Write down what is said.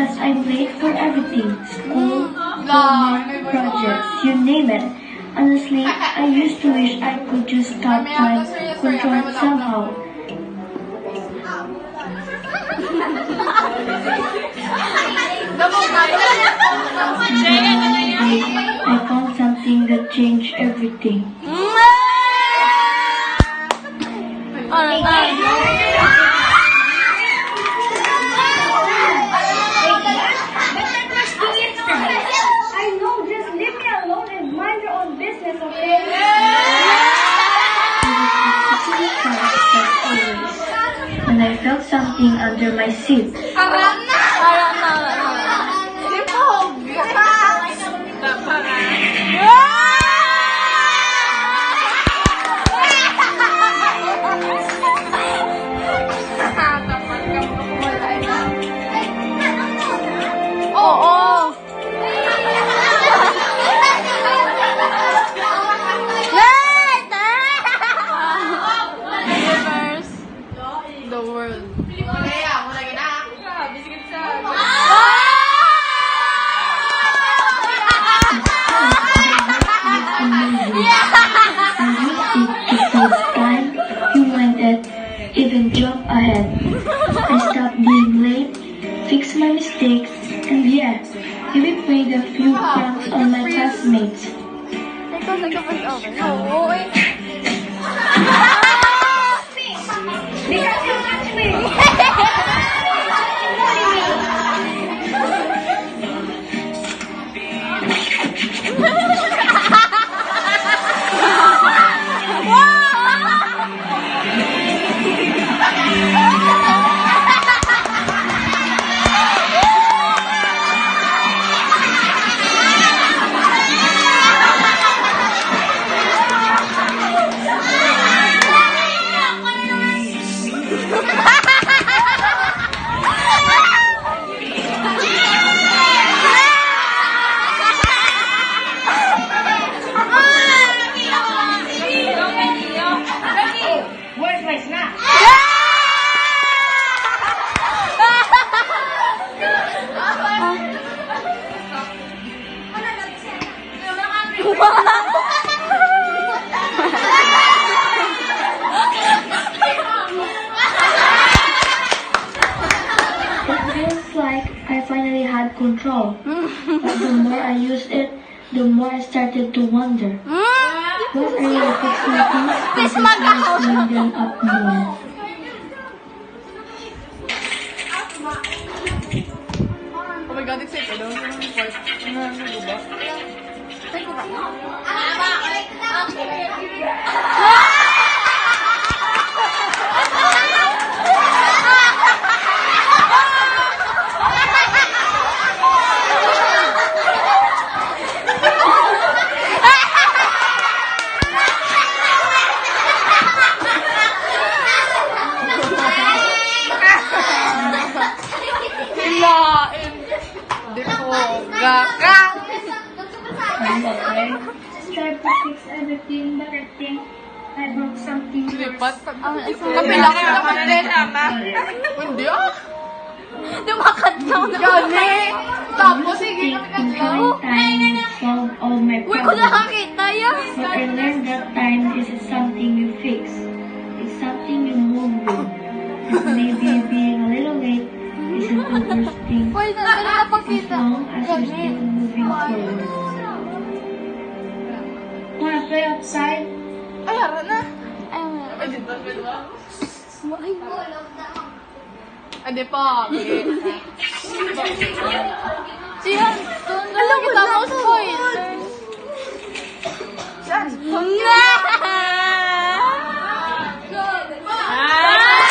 because I'm late for everything. School, homework, projects, you name it. Honestly, I used to wish I could just stop time control somehow. I found something that changed everything. I know, just leave me alone and mind your own business, okay? When I felt something under my seat. The world. Even jump ahead. I stopped being late, fixed my mistakes, and yeah, even played a few pranks on my classmates. Because you touched me! Where's my snack? It feels like I finally had control. But the more I used it, the more I started to wonder. Was I really fixing things or just screwing them up more? Oh my God, excited daw. Tried to fix everything, but I think I broke something worse. Kapila ka naman din. Hindi ah. Lumakad ka na. Gani. Tapos sige Taking time to solve all my Uy, ko problems. nakakita yan. But I learned that time isn't something you fix. It's something you move with. Maybe being a little late isn't the worst thing Uy, na as napakita. long as you're still moving forward. Wanna play outside? Ay, hara na. Ay, Ay, dito, dito. ay. Ade po. Siyan, doon na kita mo spoil. Saan? Nga!